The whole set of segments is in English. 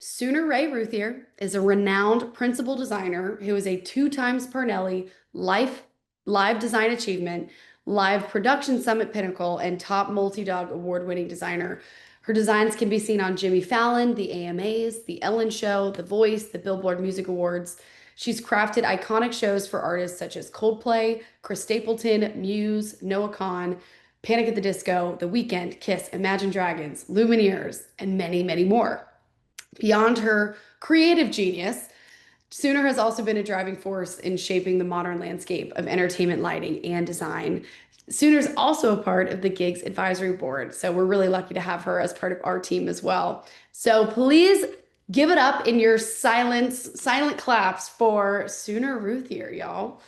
Sooner Rae Routhier is a renowned principal designer who is a two times Parnelli live design achievement, live production summit pinnacle, and top multi-dog award-winning designer. Her designs can be seen on Jimmy Fallon, the AMAs, The Ellen Show, The Voice, the Billboard Music Awards. She's crafted iconic shows for artists such as Coldplay, Chris Stapleton, Muse, Noah Kahan, Panic at the Disco, The Weeknd, Kiss, Imagine Dragons, Lumineers, and many, many more. Beyond her creative genius, Sooner has also been a driving force in shaping the modern landscape of entertainment lighting and design. Sooner's also a part of the Gigs Advisory Board, so we're really lucky to have her as part of our team as well. So please give it up in your silent claps for Sooner Routhier, y'all.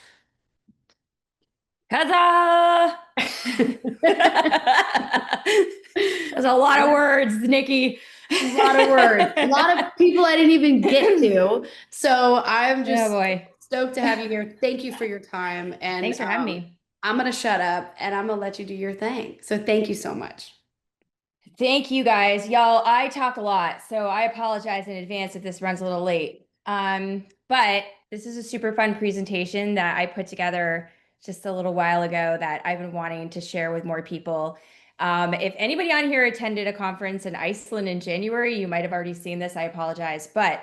Huzzah! That's a lot of words, Nikki. A lot of words, a lot of people I didn't even get to. So I'm Oh just boy. stoked to have you here. Thank you for your time. And Thanks for having me. I'm going to shut up and I'm going to let you do your thing. So thank you so much. Thank you guys. Y'all, I talk a lot, so I apologize in advance if this runs a little late. But this is a super fun presentation that I put together just a little while ago that I've been wanting to share with more people. If anybody on here attended a conference in Iceland in January, you might have already seen this. I apologize, but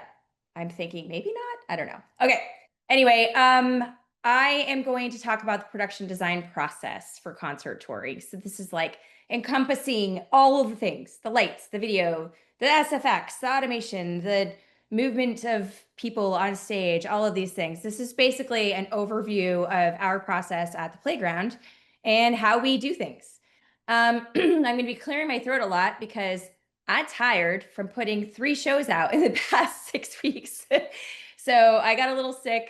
I'm thinking maybe not. I don't know. Okay. Anyway, I am going to talk about the production design process for concert touring. So this is like encompassing all of the things, the lights, the video, the SFX, the automation, the movement of people on stage, all of these things. This is basically an overview of our process at the playground and how we do things. I'm going to be clearing my throat a lot because I'm tired from putting 3 shows out in the past 6 weeks. So I got a little sick.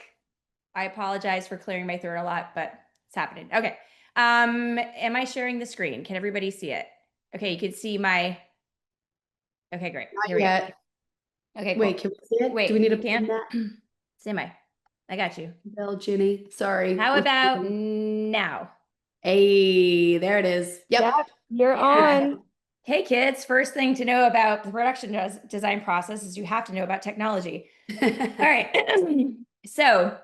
I apologize for clearing my throat a lot, but it's happening. Okay. Am I sharing the screen? Can everybody see it? Okay, you can see my. Okay, great. Not Here we yet. go. Okay, cool. Wait, can we see it? Do we Wait, need to you pin can't? that? Stand by. I got you. Bell, Ginny. Sorry. How about now? Hey, there it is. Yep. Yep, you're Yeah. on. Hey, kids. First thing to know about the production design process is you have to know about technology. All right. So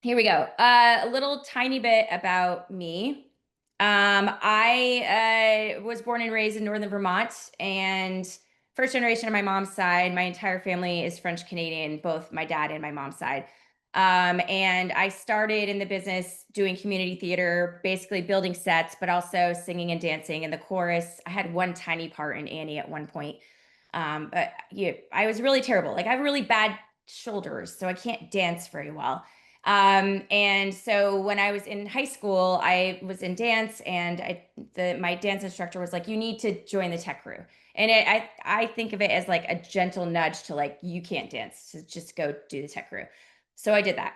here we go. A little tiny bit about me. I was born and raised in northern Vermont, and first generation on my mom's side. My entire family is French Canadian, both my dad and my mom's side. And I started in the business doing community theater, basically building sets, but also singing and dancing in the chorus. I had one tiny part in Annie at one point. But yeah, I was really terrible. Like I have really bad shoulders, so I can't dance very well. And so when I was in high school, I was in dance, and my dance instructor was like, "You need to join the tech crew." And I think of it as like a gentle nudge to like, you can't dance, so just go do the tech crew. So I did that.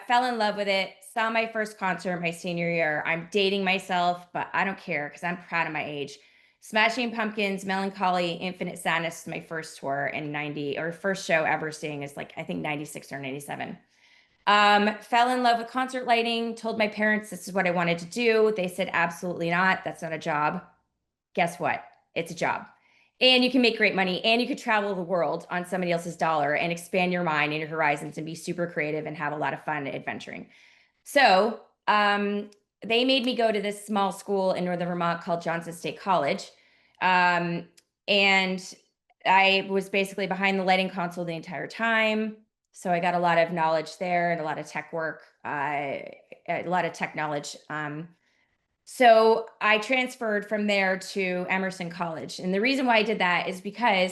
Fell in love with it. Saw my first concert my senior year. I'm dating myself, but I don't care because I'm proud of my age. Smashing Pumpkins, Melancholy, Infinite Sadness, my first tour in 90, or first show ever seeing is like, I think 96 or 97. Fell in love with concert lighting, told my parents this is what I wanted to do. They said, absolutely not. That's not a job. Guess what? It's a job. And you can make great money, and you could travel the world on somebody else's dollar and expand your mind and your horizons and be super creative and have a lot of fun adventuring. So they made me go to this small school in northern Vermont called Johnson State College. And I was basically behind the lighting console the entire time. So I got a lot of knowledge there and a lot of tech work, a lot of tech knowledge. So I transferred from there to Emerson College. And the reason why I did that is because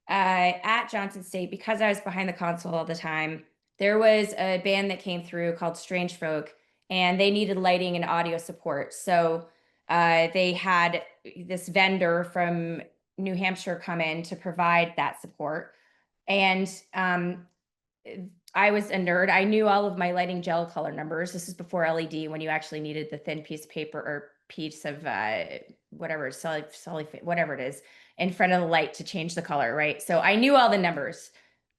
at Johnson State, because I was behind the console all the time, there was a band that came through called Strange Folk, and they needed lighting and audio support. So they had this vendor from New Hampshire come in to provide that support. And I was a nerd. I knew all of my lighting gel color numbers. This is before LED, when you actually needed the thin piece of paper or piece of whatever, whatever it is, in front of the light to change the color, right? So I knew all the numbers.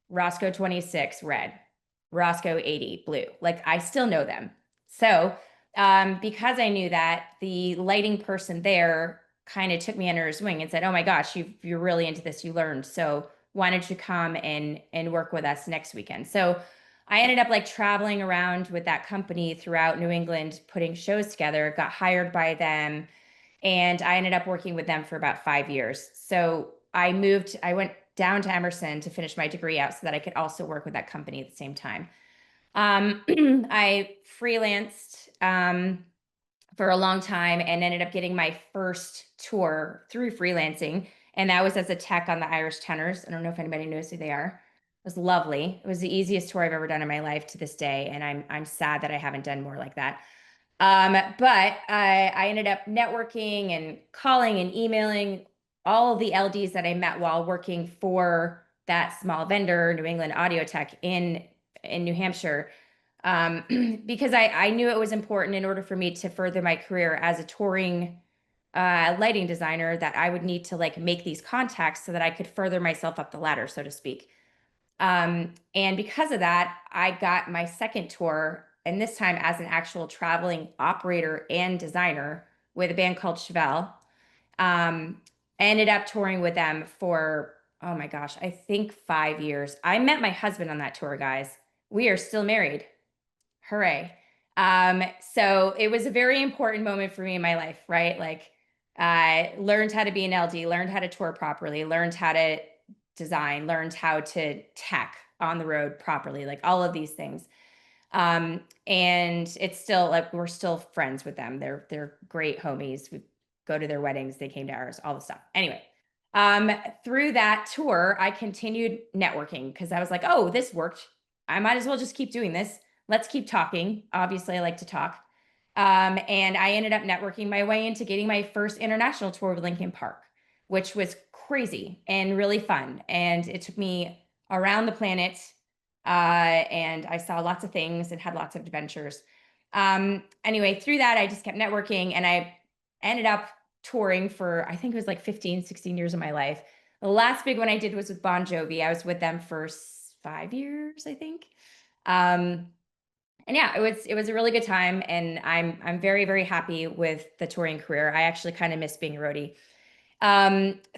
Roscoe 26, red. Roscoe 80, blue. Like I still know them. So because I knew that, the lighting person there kind of took me under his wing and said, oh my gosh, you're really into this. You learned. So wanted to come and work with us next weekend. So I ended up like traveling around with that company throughout New England, putting shows together, got hired by them, and I ended up working with them for about 5 years. So I went down to Emerson to finish my degree out so that I could also work with that company at the same time. I freelanced for a long time and ended up getting my first tour through freelancing. And that was as a tech on the Irish Tenors. I don't know if anybody knows who they are. It was lovely. It was the easiest tour I've ever done in my life to this day. And I'm sad that I haven't done more like that. But I ended up networking and calling and emailing all of the LDs that I met while working for that small vendor, New England Audio Tech in New Hampshire, because I knew it was important in order for me to further my career as a touring lighting designer that I would need to like make these contacts so that I could further myself up the ladder, so to speak. And because of that, I got my second tour, and this time as an actual traveling operator and designer with a band called Chevelle. I ended up touring with them for, oh my gosh, I think 5 years. I met my husband on that tour, guys. We are still married. Hooray. So it was a very important moment for me in my life, right? Like I learned how to be an LD, learned how to tour properly, learned how to design, learned how to tech on the road properly, like all of these things. And it's still like we're still friends with them. They're great homies. We go to their weddings, they came to ours, all the stuff. Anyway, through that tour, I continued networking because I was like, oh, this worked. I might as well just keep doing this. Let's keep talking. Obviously, I like to talk. And I ended up networking my way into getting my first international tour with Linkin Park, which was crazy and really fun. And it took me around the planet. And I saw lots of things and had lots of adventures. Anyway, through that, I just kept networking and I ended up touring for, I think it was like 15, 16 years of my life. The last big one I did was with Bon Jovi. I was with them for 5 years, I think. And yeah, it was a really good time, and I'm very, very happy with the touring career. I actually kind of miss being a roadie.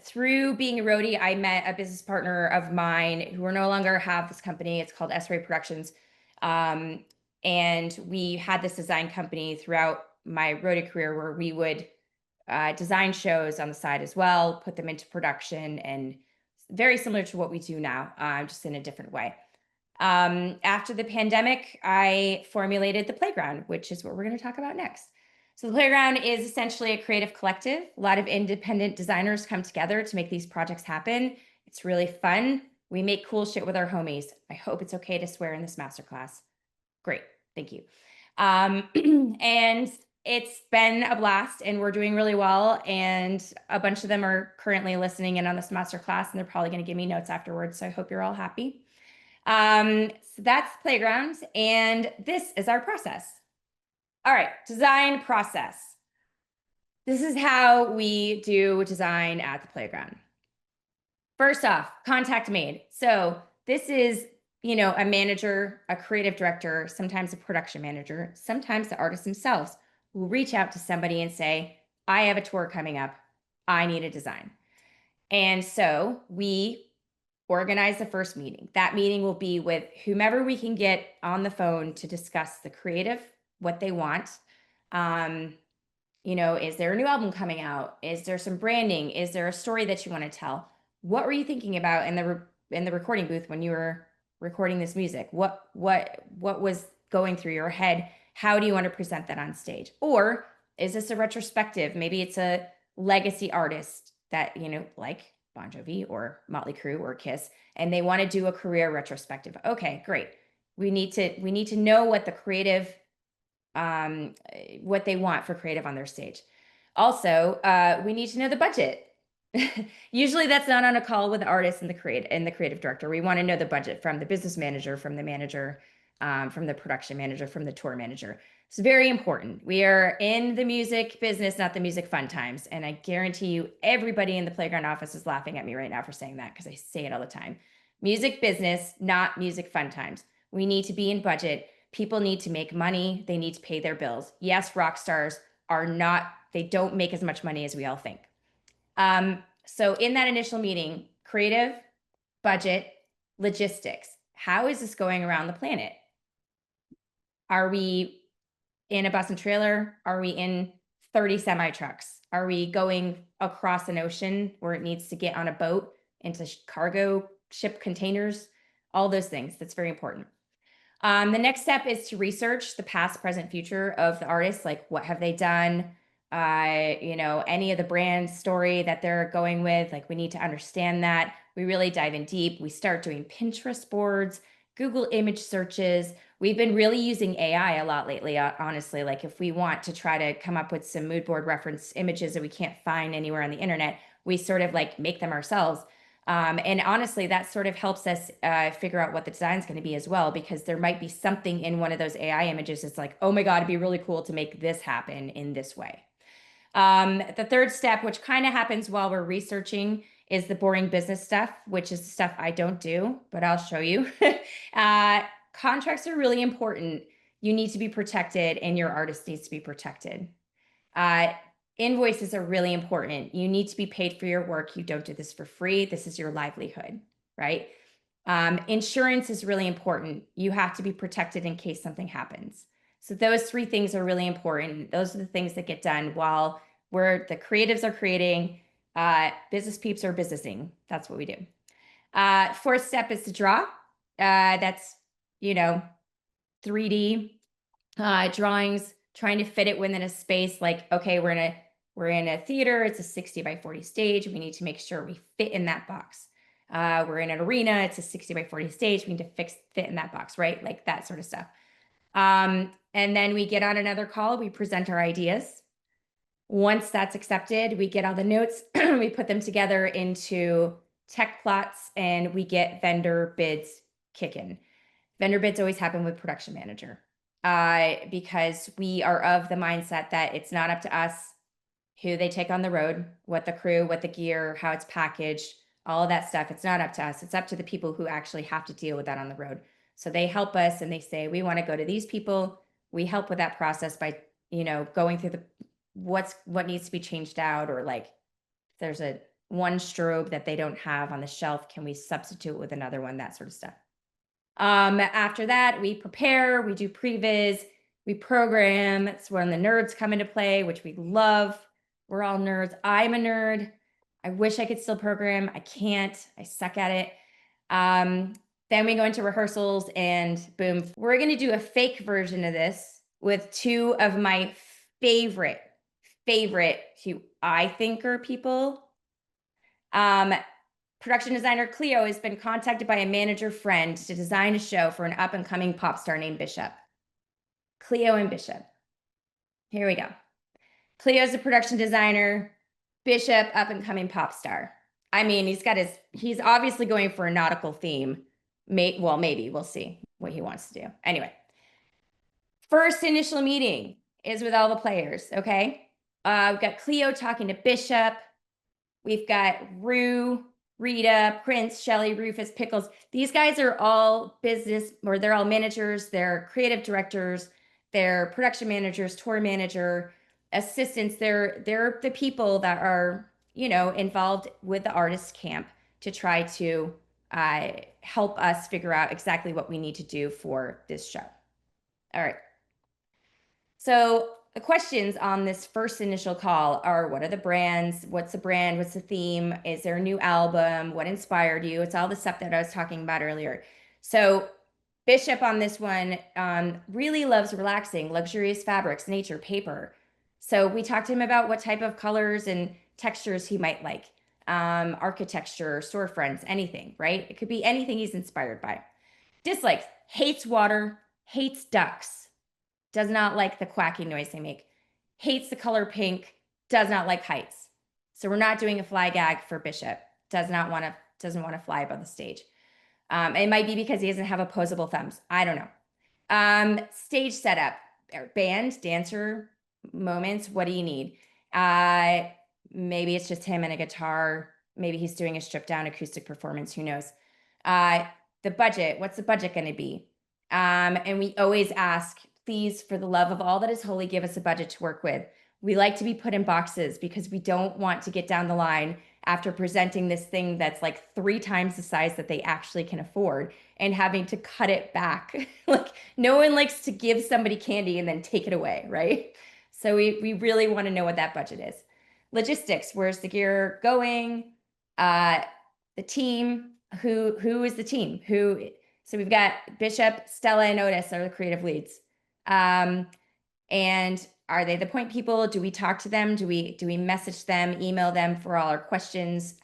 Through being a roadie, I met a business partner of mine who no longer have this company. It's called Rae Productions. And we had this design company throughout my roadie career where we would design shows on the side as well, put them into production, and very similar to what we do now, just in a different way. After the pandemic, I formulated the Playground, which is what we're going to talk about next. So the Playground is essentially a creative collective. A lot of independent designers come together to make these projects happen. It's really fun. We make cool shit with our homies. I hope it's okay to swear in this masterclass. Great. Thank you. And it's been a blast and we're doing really well. And a bunch of them are currently listening in on this masterclass and they're probably going to give me notes afterwards. So I hope you're all happy. So that's Playground, and this is our process. All right, design process. This is how we do design at the Playground. First off, contact made. So this is, a manager, a creative director, sometimes a production manager, sometimes the artists themselves will reach out to somebody and say, I have a tour coming up. I need a design. And so we organize the first meeting. That meeting will be with whomever we can get on the phone to discuss the creative, what they want. Is there a new album coming out? Is there some branding? Is there a story that you want to tell? What were you thinking about in the recording booth when you were recording this music? What was going through your head? How do you want to present that on stage? Or is this a retrospective? Maybe it's a legacy artist that, like Bon Jovi or Motley Crue or Kiss, and they want to do a career retrospective. Okay, great. We need to know what the creative, what they want for creative on their stage. Also, we need to know the budget. Usually that's not on a call with the artist and the creative director. We want to know the budget from the business manager, from the manager, from the production manager, from the tour manager. It's very important. We are in the music business, not the music fun times. And I guarantee you, everybody in the Playground office is laughing at me right now for saying that because I say it all the time. Music business, not music fun times. We need to be in budget. People need to make money. They need to pay their bills. Yes, rock stars they don't make as much money as we all think. So in that initial meeting, creative, budget, logistics. How is this going around the planet? Are we in a bus and trailer? Are we in 30 semi trucks? Are we going across an ocean where it needs to get on a boat into cargo ship containers? All those things. That's very important. The next step is to research the past, present, future of the artist. Like, what have they done? Any of the brand story that they're going with. Like, we need to understand that. We really dive in deep. We start doing Pinterest boards, Google image searches. We've been really using AI a lot lately, honestly. Like, if we want to try to come up with some mood board reference images that we can't find anywhere on the internet, we sort of like make them ourselves. And honestly, that sort of helps us figure out what the design is going to be as well, because there might be something in one of those AI images that's like, oh my God, it'd be really cool to make this happen in this way. The third step, which kind of happens while we're researching, is the boring business stuff, which is stuff I don't do, but I'll show you. Contracts are really important. You need to be protected, and your artist needs to be protected. Invoices are really important. You need to be paid for your work. You don't do this for free. This is your livelihood, right? Insurance is really important. You have to be protected in case something happens. So those three things are really important. Those are the things that get done while the creatives are creating, business peeps are businessing. That's what we do. Fourth step is to draw. That's, 3D drawings, trying to fit it within a space. Like, okay, we're in a theater. It's a 60 by 40 stage. We need to make sure we fit in that box. We're in an arena. It's a 60 by 40 stage. We need to fit in that box, right? Like that sort of stuff. And then we get on another call. We present our ideas. Once that's accepted, we get all the notes. We put them together into tech plots, and we get vendor bids kicking. Vendor bids always happen with production manager, because we are of the mindset that it's not up to us who they take on the road, what the crew, what the gear, how it's packaged, all of that stuff. It's not up to us. It's up to the people who actually have to deal with that on the road. So they help us, and they say, we want to go to these people. We help with that process by, going through what needs to be changed out, or like there's one strobe that they don't have on the shelf. Can we substitute with another one? That sort of stuff. After that, we prepare, we do previs, we program. It's when the nerds come into play, which we love. We're all nerds. I'm a nerd. I wish I could still program. I can't. I suck at it. Then we go into rehearsals, and boom, we're going to do a fake version of this with two of my favorite who I think are people. Production designer Cleo has been contacted by a manager friend to design a show for an up-and-coming pop star named Bishop. Cleo and Bishop. Here we go. Cleo's a production designer. Bishop, up-and-coming pop star. I mean, he's obviously going for a nautical theme. Maybe. We'll see what he wants to do. Anyway, first initial meeting is with all the players, okay? We've got Cleo talking to Bishop. We've got Rue, Rita, Prince, Shelly, Rufus, Pickles. These guys are all they're all managers, they're creative directors, they're production managers, tour manager, assistants. They're the people that are, involved with the artist camp to try to help us figure out exactly what we need to do for this show. All right. So the questions on this first initial call are, what are the brands? What's the brand? What's the theme? Is there a new album? What inspired you? It's all the stuff that I was talking about earlier. So Bishop on this one really loves relaxing, luxurious fabrics, nature, paper. So we talked to him about what type of colors and textures he might like, architecture, storefronts, anything, right? It could be anything he's inspired by. Dislikes, hates water, hates ducks. Does not like the quacking noise they make. Hates the color pink. Does not like heights. So we're not doing a fly gag for Bishop. Doesn't want to fly above the stage. It might be because he doesn't have opposable thumbs. I don't know. Stage setup, band, dancer, moments. What do you need? Maybe it's just him and a guitar. Maybe he's doing a stripped down acoustic performance. Who knows? The budget. What's the budget going to be? And we always ask, please, for the love of all that is holy, give us a budget to work with. We like to be put in boxes because we don't want to get down the line after presenting this thing that's like 3 times the size that they actually can afford and having to cut it back. Like no one likes to give somebody candy and then take it away, right? So we really want to know what that budget is. Logistics, where's the gear going? The team, who is the team? So we've got Bishop, Stella, and Otis are the creative leads. And are they the point people? Do we talk to them? Do we message them, email them for all our questions?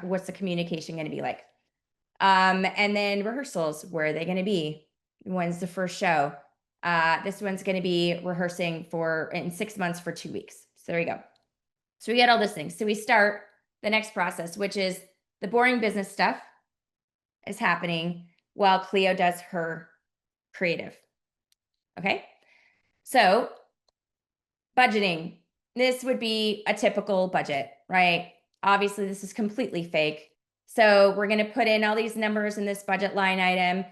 What's the communication going to be like? And then rehearsals, where are they going to be? When's the first show? This one's going to be rehearsing in 6 months for 2 weeks. So there you go. So we get all those things. So we start the next process, which is the boring business stuff is happening while Cleo does her creative. Okay. So budgeting, this would be a typical budget, right? Obviously, this is completely fake. So we're going to put in all these numbers in this budget line item,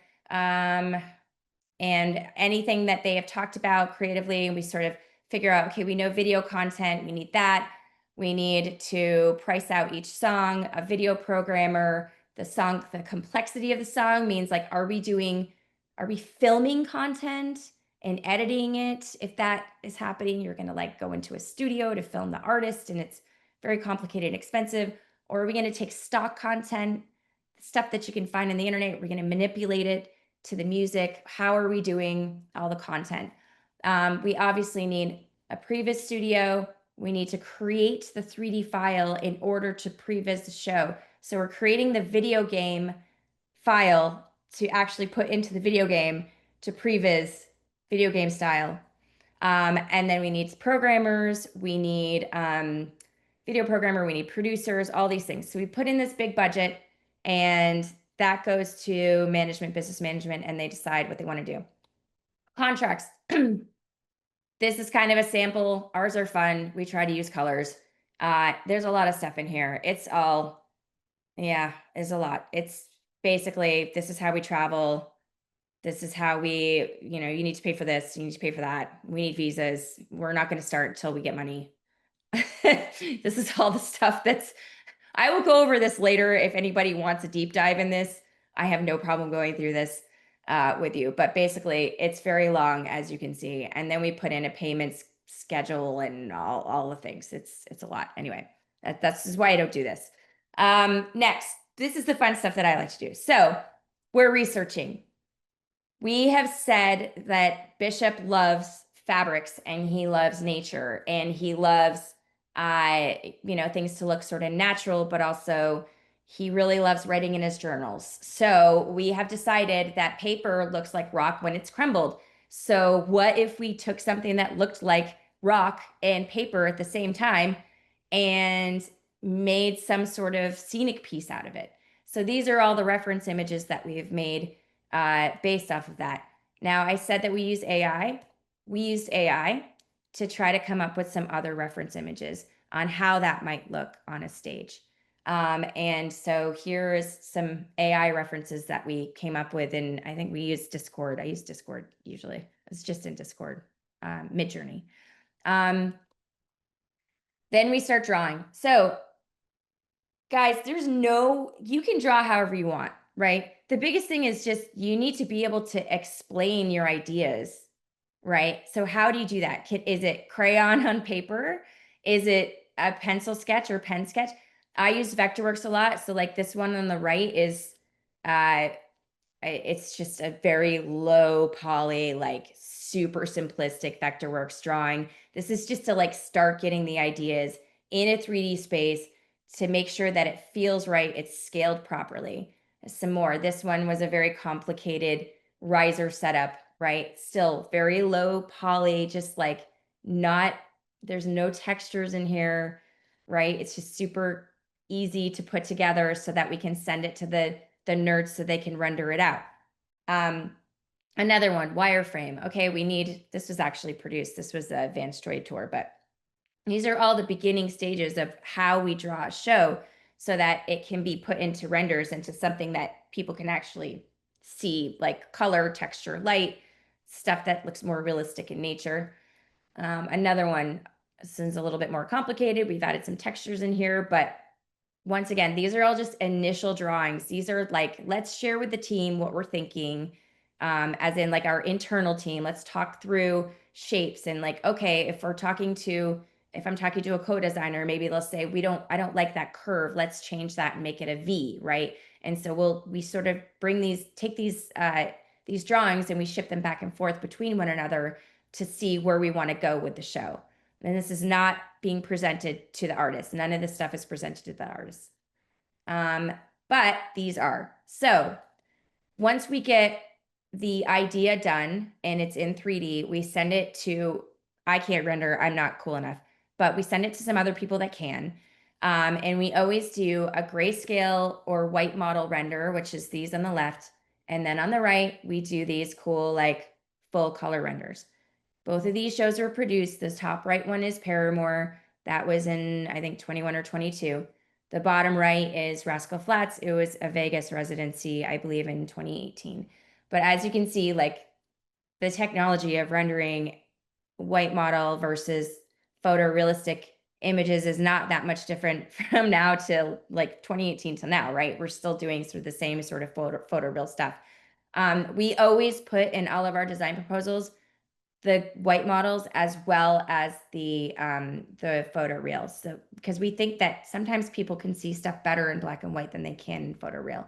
and anything that they have talked about creatively, we sort of figure out, okay, we know video content, we need that. We need to price out each song, a video programmer, the complexity of the song means like, are we filming content and editing it? If that is happening, you're going to like go into a studio to film the artist and it's very complicated and expensive. Or are we going to take stock content, stuff that you can find on the internet? We're going to manipulate it to the music. How are we doing all the content? We obviously need a previs studio. We need to create the 3D file in order to previs the show. So we're creating the video game file to actually put into the video game to previs video game style. And then we need programmers, we need video programmer, we need producers, all these things. So we put in this big budget and that goes to management, business management, and they decide what they want to do. Contracts. This is kind of a sample. Ours are fun. We try to use colors. There's a lot of stuff in here. It's a lot. It's basically, this is how we travel. This is how you need to pay for this. You need to pay for that. We need visas. We're not going to start until we get money. This is all the stuff I will go over this later. If anybody wants a deep dive in this, I have no problem going through this with you. But basically, it's very long, as you can see. And then we put in a payments schedule and all the things. It's a lot. Anyway, that's just why I don't do this. Next, this is the fun stuff that I like to do. So we're researching. We have said that Bishop loves fabrics and he loves nature and he loves, things to look sort of natural, but also he really loves writing in his journals. So we have decided that paper looks like rock when it's crumbled. So what if we took something that looked like rock and paper at the same time and made some sort of scenic piece out of it? So these are all the reference images that we have made based off of that. Now, I said that we use AI. We used AI to try to come up with some other reference images on how that might look on a stage. And so here's some AI references that we came up with, and I think we used Discord. I use Discord usually. It's just in Discord, Midjourney. Then we start drawing. So guys, you can draw however you want, right? The biggest thing is just you need to be able to explain your ideas, right? So how do you do that? Is it crayon on paper? Is it a pencil sketch or pen sketch? I use Vectorworks a lot. So like this one on the right is, it's just a very low poly, like super simplistic Vectorworks drawing. This is just to like start getting the ideas in a 3D space to make sure that it feels right, it's scaled properly. Some more. This one was a very complicated riser setup, right? Still very low poly, just like there's no textures in here, right? It's just super easy to put together so that we can send it to the nerds so they can render it out. Another one, wireframe. Okay, this was actually produced. This was a Vance Troy tour, but these are all the beginning stages of how we draw a show so that it can be put into renders, into something that people can actually see, like color, texture, light, stuff that looks more realistic in nature. Another one, this is a little bit more complicated. We've added some textures in here, but once again, these are all just initial drawings. These are like, let's share with the team what we're thinking, as in like our internal team. Let's talk through shapes and like, okay, if I'm talking to a co-designer, maybe they'll say, I don't like that curve. Let's change that and make it a V, right? And so we sort of take these drawings and we ship them back and forth between one another to see where we want to go with the show. And this is not being presented to the artist. None of this stuff is presented to the artist. But these are. So once we get the idea done and it's in 3D, we send it to, I can't render, I'm not cool enough, but we send it to some other people that can. And we always do a grayscale or white model render, which is these on the left. And then on the right, we do these cool, like full color renders. Both of these shows were produced. The top right one is Paramore. That was in, I think, 21 or 22. The bottom right is Rascal Flatts. It was a Vegas residency, I believe, in 2018. But as you can see, like the technology of rendering white model versus photorealistic images is not that much different from now to like 2018 to now, right? We're still doing sort of the same sort of photoreal stuff. We always put in all of our design proposals the white models as well as the photoreals. So because we think that sometimes people can see stuff better in black and white than they can in photoreal.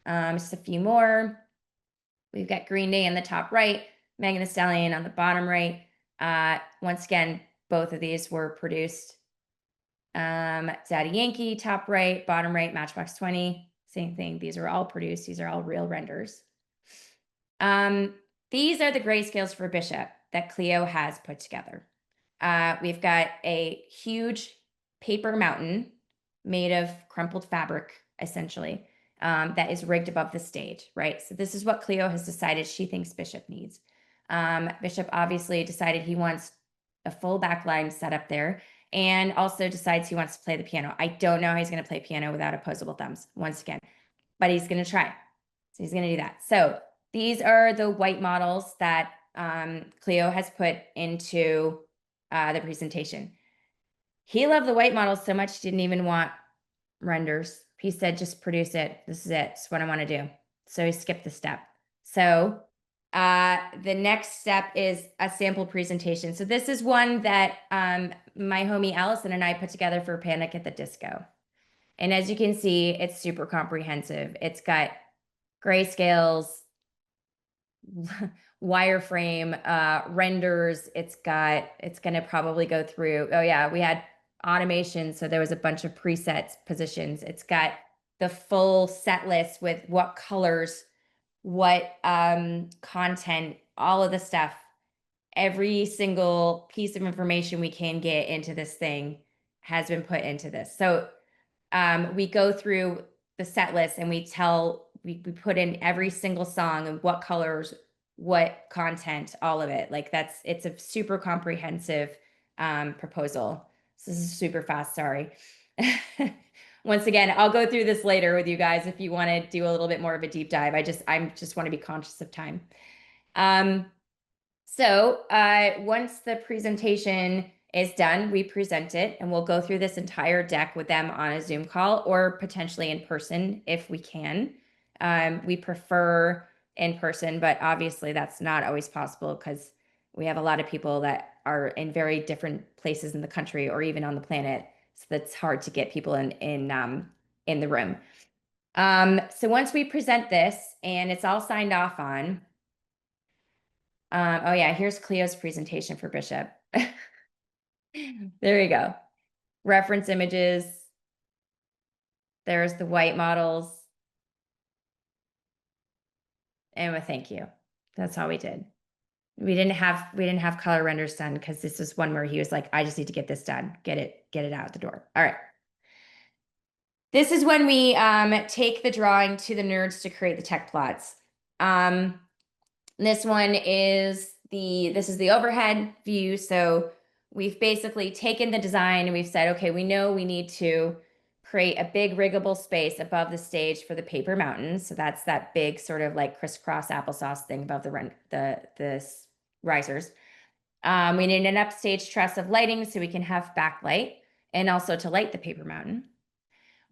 Just a few more. We've got Green Day in the top right, Megan Thee Stallion on the bottom right. Once again, both of these were produced. Daddy Yankee, top right, bottom right, Matchbox 20, same thing. These are all produced. These are all real renders. These are the grayscales for Bishop that Cleo has put together. We've got a huge paper mountain made of crumpled fabric, essentially, that is rigged above the stage, right? So this is what Cleo has decided she thinks Bishop needs. Bishop obviously decided he wants a full backline set up there and also decides he wants to play the piano. I don't know how he's going to play piano without opposable thumbs, once again, but he's going to try. So he's going to do that. So these are the white models that Cleo has put into the presentation. He loved the white models so much, he didn't even want renders. He said, just produce it. This is it. It's what I want to do. So he skipped the step. So the next step is a sample presentation. So this is one that my homie Allison and I put together for Panic at the Disco. And as you can see, it's super comprehensive. It's got grayscales, wireframe renders. It's going to probably go through. Oh yeah, we had automation. So there was a bunch of presets positions. It's got the full set list with what colors, what content, all of the stuff. Every single piece of information we can get into this thing has been put into this. So we go through the set list and we put in every single song and what colors, what content, all of it. Like it's a super comprehensive proposal. So this is super fast, sorry. Once again, I'll go through this later with you guys if you want to do a little bit more of a deep dive. I just want to be conscious of time. So once the presentation is done, we present it and we'll go through this entire deck with them on a Zoom call or potentially in person if we can. We prefer in person, but obviously that's not always possible because we have a lot of people that are in very different places in the country or even on the planet. So that's hard to get people in the room. So once we present this and it's all signed off on, oh yeah, here's Cleo's presentation for Bishop. There you go. Reference images. There's the white models. And a thank you. That's all we did. We didn't have color renders done because this was one where he was like, I just need to get this done. Get it out the door. All right. This is when we take the drawing to the nerds to create the tech plots. This one is this is the overhead view. So we've basically taken the design and we've said, okay, we know we need to create a big riggable space above the stage for the paper mountain. So that's that big sort of like crisscross applesauce thing above the risers. We need an upstage truss of lighting so we can have backlight and also to light the paper mountain.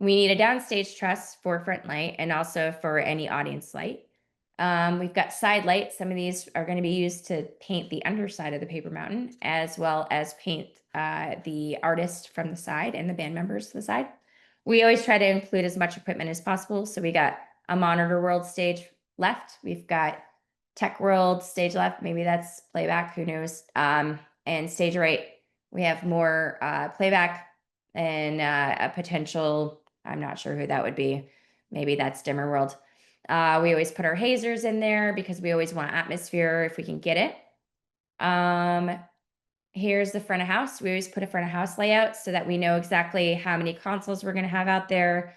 We need a downstage truss for front light and also for any audience light. We've got side lights. Some of these are going to be used to paint the underside of the paper mountain, as well as paint the artist from the side and the band members to the side. We always try to include as much equipment as possible. So we got a Monitor World stage left. We've got Tech World stage left. Maybe that's playback, who knows? And stage right, we have more playback and a potential, I'm not sure who that would be. Maybe that's Dimmer World. We always put our hazers in there because we always want atmosphere if we can get it. Here's the front of house. We always put a front of house layout so that we know exactly how many consoles we're going to have out there,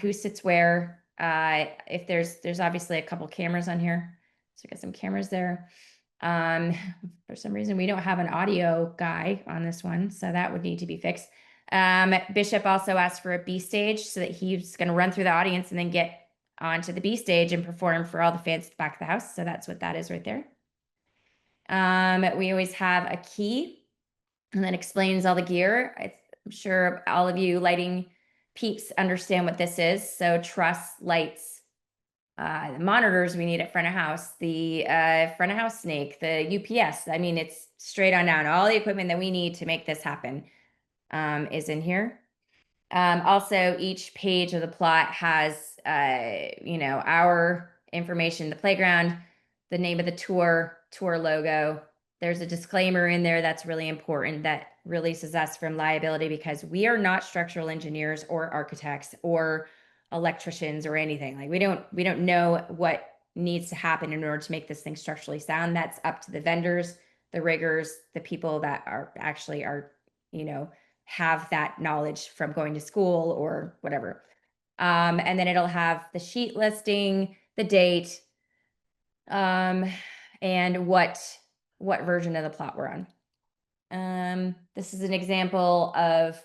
who sits where. If there's obviously a couple cameras on here, so we got some cameras there. For some reason, we don't have an audio guy on this one, so that would need to be fixed. Bishop also asked for a B stage so that he's going to run through the audience and then get onto the B stage and perform for all the fans at the back of the house. So that's what that is right there. We always have a key and that explains all the gear. I'm sure all of you lighting peeps understand what this is. So truss, lights, the monitors we need at front of house, the front of house snake, the UPS. I mean, it's straight on down. All the equipment that we need to make this happen is in here. Also, each page of the plot has, our information, the playground, the name of the tour logo. There's a disclaimer in there that's really important that releases us from liability because we are not structural engineers or architects or electricians or anything. Like we don't know what needs to happen in order to make this thing structurally sound. That's up to the vendors, the riggers, the people that are actually have that knowledge from going to school or whatever. And then it'll have the sheet listing, the date, and what version of the plot we're on. This is an example of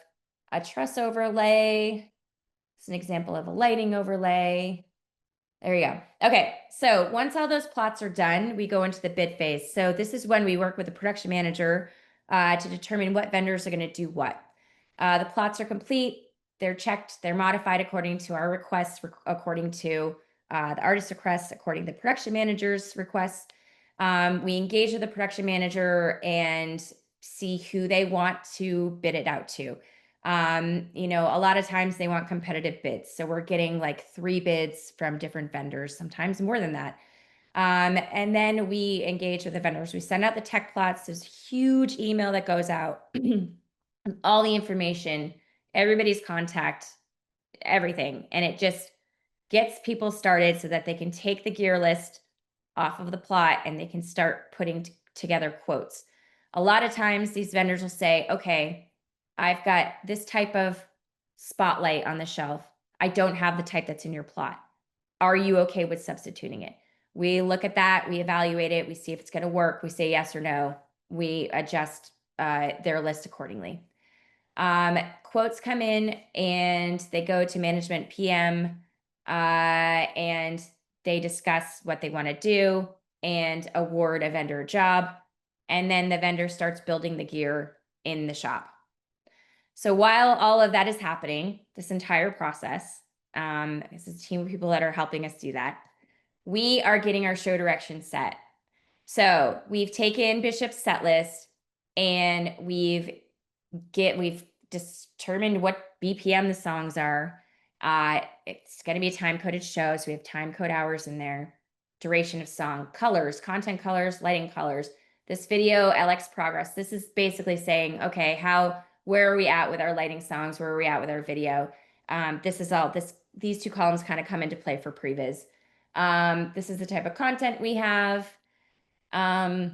a truss overlay. It's an example of a lighting overlay. There you go. Okay, so once all those plots are done, we go into the bid phase. So this is when we work with the production manager to determine what vendors are going to do what. The plots are complete. They're checked. They're modified according to our requests, according to the artist requests, according to the production manager's requests. We engage with the production manager and see who they want to bid it out to. A lot of times they want competitive bids. So we're getting like 3 bids from different vendors, sometimes more than that. And then we engage with the vendors. We send out the tech plots. There's a huge email that goes out, all the information, everybody's contact, everything. And it just gets people started so that they can take the gear list off of the plot and they can start putting together quotes. A lot of times these vendors will say, okay, I've got this type of spotlight on the shelf. I don't have the type that's in your plot. Are you okay with substituting it? We look at that, we evaluate it, we see if it's going to work. We say yes or no. We adjust their list accordingly. Quotes come in and they go to management PM and they discuss what they want to do and award a vendor a job. And then the vendor starts building the gear in the shop. So while all of that is happening, this entire process, it's a team of people that are helping us do that. We are getting our show direction set. So we've taken Bishop's set list and we've determined what BPM the songs are. It's going to be a time coded show. So we have time code hours in there, duration of song, colors, content colors, lighting colors, this video, LX progress. This is basically saying, okay, where are we at with our lighting songs? Where are we at with our video? These 2 columns kind of come into play for previs. This is the type of content we have. So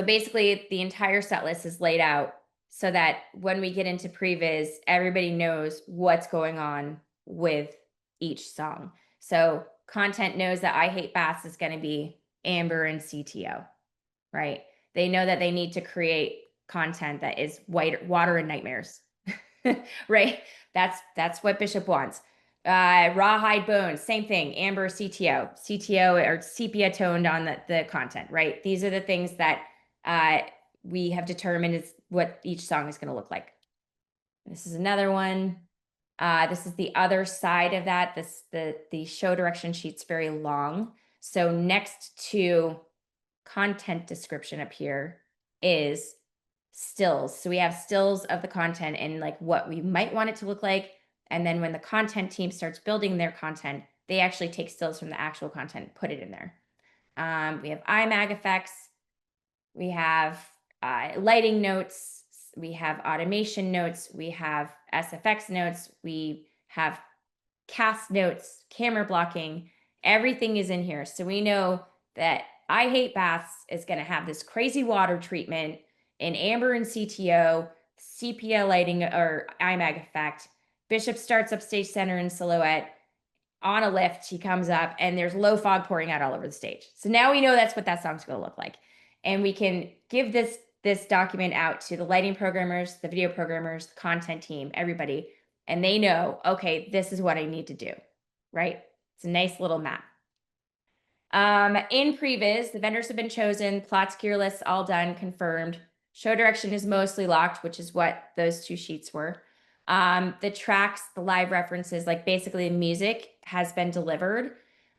basically the entire set list is laid out so that when we get into previs, everybody knows what's going on with each song. So content knows that I Hate Baths is going to be Amber and CTO, right? They know that they need to create content that is water and nightmares, right? That's what Bishop wants. Rawhide bones, same thing. Amber, CTO or sepia toned on the content, right? These are the things that we have determined is what each song is going to look like. This is another one. This is the other side of that. The show direction sheet's very long. So next to content description up here is stills. So we have stills of the content and like what we might want it to look like. And then when the content team starts building their content, they actually take stills from the actual content, put it in there. We have iMag effects. We have lighting notes. We have automation notes. We have SFX notes. We have cast notes, camera blocking. Everything is in here. So we know that I Hate Baths is going to have this crazy water treatment in amber and CTO, sepia lighting or iMag effect. Bishop starts up stage center in silhouette. On a lift, he comes up and there's low fog pouring out all over the stage. So now we know that's what that song's going to look like. And we can give this document out to the lighting programmers, the video programmers, the content team, everybody, and they know, okay, this is what I need to do, right? It's a nice little map. In previs, the vendors have been chosen, plots, gear lists, all done, confirmed. Show direction is mostly locked, which is what those two sheets were. The tracks, the live references, like basically the music has been delivered.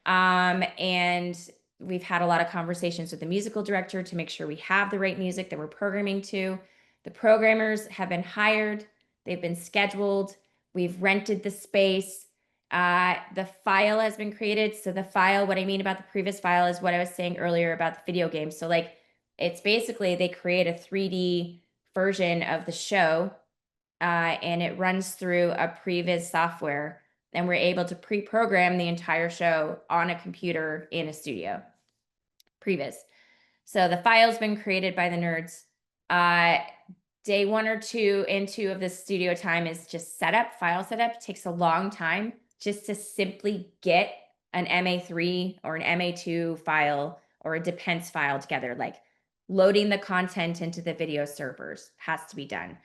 And we've had a lot of conversations with the musical director to make sure we have the right music that we're programming to. The programmers have been hired. They've been scheduled. We've rented the space. The file has been created. So the file, what I mean about the previous file is what I was saying earlier about the video game. So like, it's basically, they create a 3D version of the show, and it runs through a previs software, and we're able to pre-program the entire show on a computer in a studio. Previs. So the file's been created by the nerds. Day 1 or 2 into of the studio time is just setup, file setup. It takes a long time just to simply get an MA3 or an MA2 file or a Depends file together. Like loading the content into the video servers has to be done.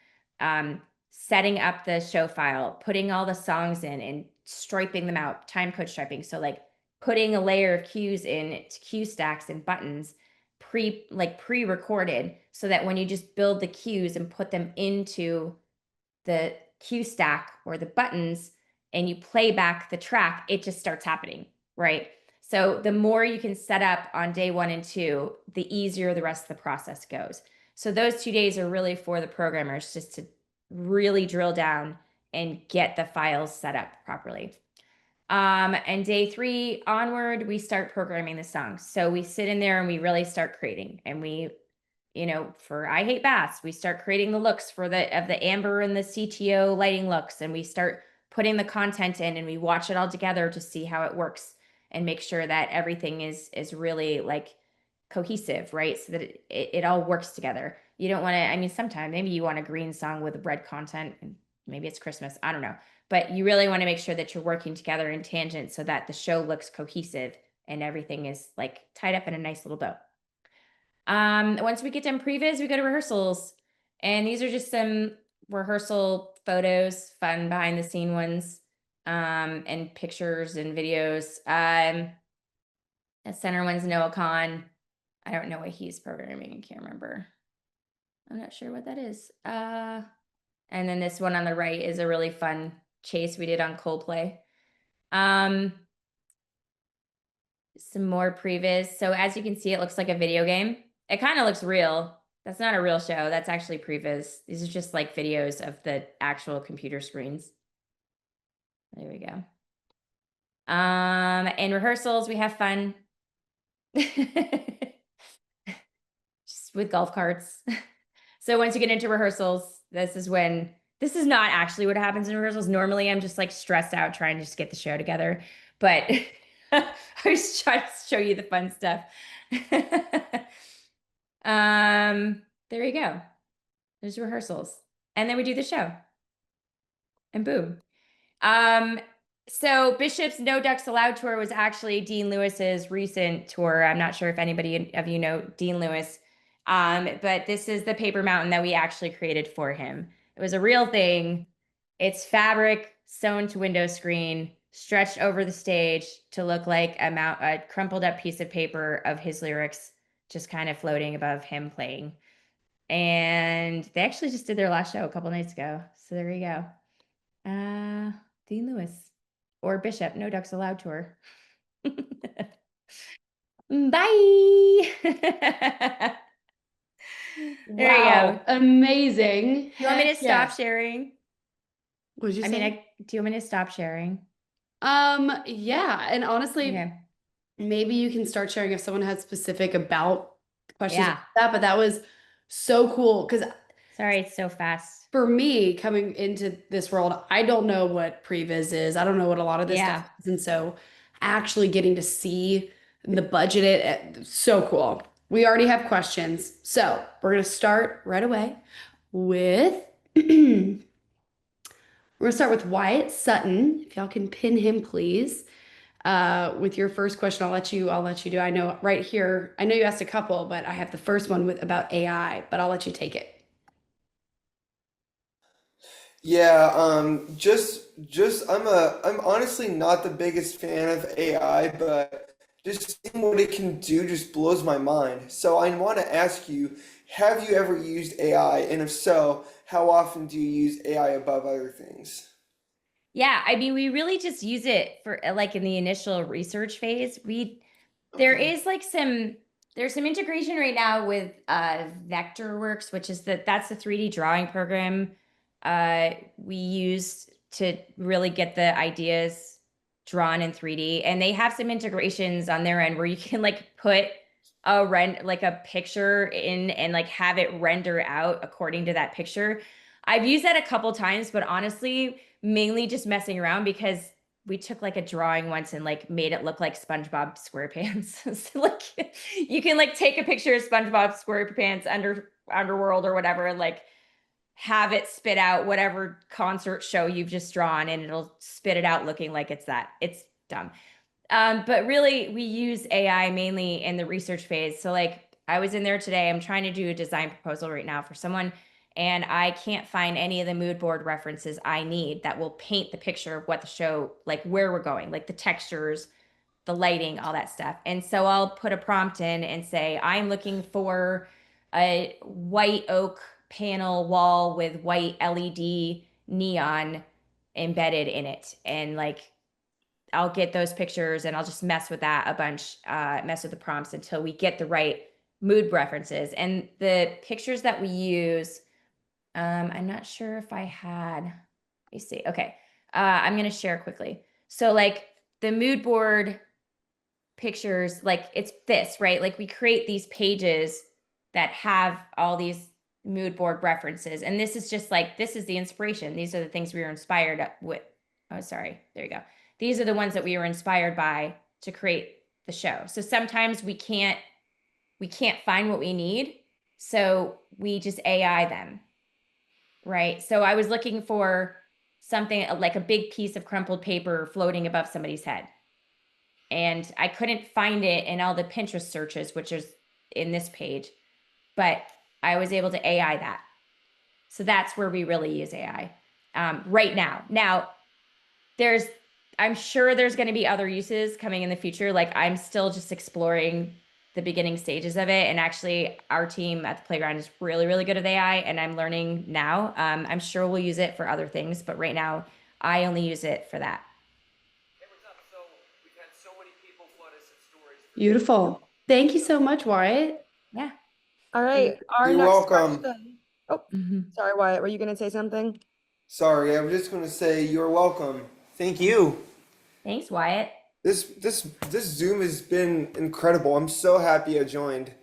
Setting up the show file, putting all the songs in and striping them out, time code striping. So like putting a layer of cues in cue stacks and buttons pre-recorded so that when you just build the cues and put them into the cue stack or the buttons and you play back the track, it just starts happening, right? So the more you can set up on day 1 and 2, the easier the rest of the process goes. So those 2 days are really for the programmers just to really drill down and get the files set up properly. And day 3 onward, we start programming the songs. So we sit in there and we really start creating. And we, for I Hate Baths, we start creating the looks of the amber and the CTO lighting looks. And we start putting the content in and we watch it all together to see how it works and make sure that everything is really like cohesive, right? So that it all works together. You don't want to, sometimes maybe you want a green song with red content and maybe it's Christmas. I don't know. But you really want to make sure that you're working together in tangent so that the show looks cohesive and everything is like tied up in a nice little bow. Once we get done previs, we go to rehearsals. And these are just some rehearsal photos, fun behind the scene ones, and pictures and videos. The center one's Noah Khan. I don't know what he's programming. I can't remember. I'm not sure what that is. And then this one on the right is a really fun chase we did on Coldplay. Some more previs. So as you can see, it looks like a video game. It kind of looks real. That's not a real show. That's actually previs. These are just like videos of the actual computer screens. There we go. In rehearsals, we have fun. Just with golf carts. So once you get into rehearsals, this is not actually what happens in rehearsals. Normally I'm just like stressed out trying to just get the show together, but I was trying to show you the fun stuff. There you go. There's rehearsals. And then we do the show. And boom. So Bishop's No Ducks Allowed tour was actually Dean Lewis's recent tour. I'm not sure if anybody of you know Dean Lewis. But this is the paper mountain that we actually created for him. It was a real thing. It's fabric sewn to window screen, stretched over the stage to look like a crumpled up piece of paper of his lyrics, just kind of floating above him playing. And they actually just did their last show a couple nights ago. So there you go. Dean Lewis or Bishop, No Ducks Allowed tour. Bye. There you Wow, go. amazing. You want me Heck to stop yes. sharing? What did you I mean, say? do you want me to stop sharing? Yeah, and honestly, Okay. maybe you can start sharing if someone had specific about questions about Yeah. that, but that was so cool because Sorry, it's so fast. for me coming into this world, I don't know what previs is. I don't know what a lot of this stuff Yeah. is. And so actually getting to see the budget, so cool. We already have questions. So we're going to start right away with we're going to start with Wyatt Sutton. If y'all can pin him, please. With your first question, I'll let you do. I know right here, I know you asked a couple, but I have the first one with about AI, but I'll let you take it. Yeah, I'm honestly not the biggest fan of AI, but just seeing what it can do just blows my mind. So I want to ask you, have you ever used AI? And if so, how often do you use AI above other things? Yeah, I mean, we really just use it for like in the initial research phase. There Okay. is like there's some integration right now with Vectorworks, which is that's the 3D drawing program we use to really get the ideas drawn in 3D. And they have some integrations on their end where you can like put like a picture in and like have it render out according to that picture. I've used that a couple times, but honestly, mainly just messing around because we took like a drawing once and like made it look like SpongeBob SquarePants. So, like you can like take a picture of SpongeBob SquarePants underworld or whatever, and like have it spit out whatever concert show you've just drawn, and it'll spit it out looking like it's that. It's dumb. But really, we use AI mainly in the research phase. So, like, I was in there today. I'm trying to do a design proposal right now for someone, and I can't find any of the mood board references I need that will paint the picture of what the show, like where we're going, like the textures, the lighting, all that stuff. And so I'll put a prompt in and say, I'm looking for a white oak panel wall with white LED neon embedded in it. And like I'll get those pictures and I'll just mess with that a bunch, mess with the prompts until we get the right mood references. And the pictures that we use, I'm not sure if I had, let me see. Okay. I'm going to share quickly. So like the mood board pictures, like it's this, right? Like we create these pages that have all these mood board references. And this is just like, this is the inspiration. These are the things we were inspired with. Oh, sorry. There you go. These are the ones that we were inspired by to create the show. So sometimes we can't find what we need. So we just AI them, right? So I was looking for something like a big piece of crumpled paper floating above somebody's head. And I couldn't find it in all the Pinterest searches, which is in this page, but I was able to AI that. So that's where we really use AI right now. Now, there's, I'm sure there's going to be other uses coming in the future. Like I'm still just exploring the beginning stages of it. And actually, our team at the playground is really, really good at AI, and I'm learning now. I'm sure we'll use it for other things, but right now, I only use it for that. Hey, what's up? So we've had so many people flood us with stories for you. Beautiful. Thank you so much, Wyatt. Yeah. All And right, our You're next welcome. question. Oh, Mhm. sorry, Wyatt, were you going to say something? Sorry, I'm just going to say you're welcome. Thank you. Thanks, Wyatt. This Zoom has been incredible. I'm so happy I joined.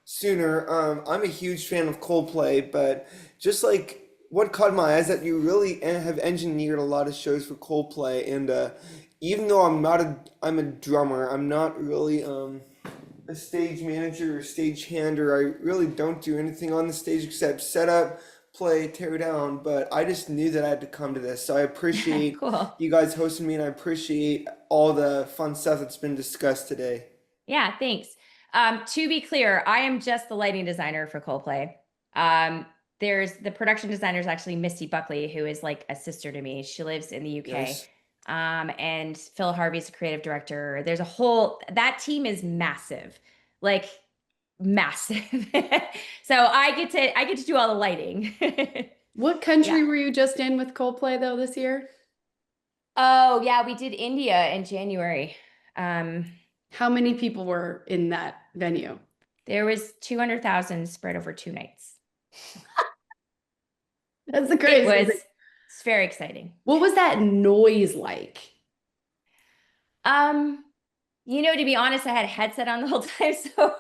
Sooner. I'm a huge fan of Coldplay, but just like what caught my eye is that you really have engineered a lot of shows for Coldplay, and even though I'm a drummer, I'm not really a stage manager or stage hand, or I really don't do anything on the stage except set up, play, tear down. But I just knew that I had to come to this, so I appreciate Cool. you guys hosting me, and I appreciate all the fun stuff that's been discussed today. Yeah, thanks. To be clear, I am just the lighting designer for Coldplay. There's the production designer is actually Misty Buckley, who is like a sister to me. She lives in the UK. Nice. And Phil Harvey's a creative director. There's a whole, that team is massive, like massive. So I get to do all the lighting. What country Yeah. were you just in with Coldplay though this year? Oh yeah, we did India in January. Um, How many people were in that venue? there was 200,000 spread over 2 nights. That's the It crazy was thing. it's very exciting. What was that noise like? Um, to be honest, I had a headset on the whole time, so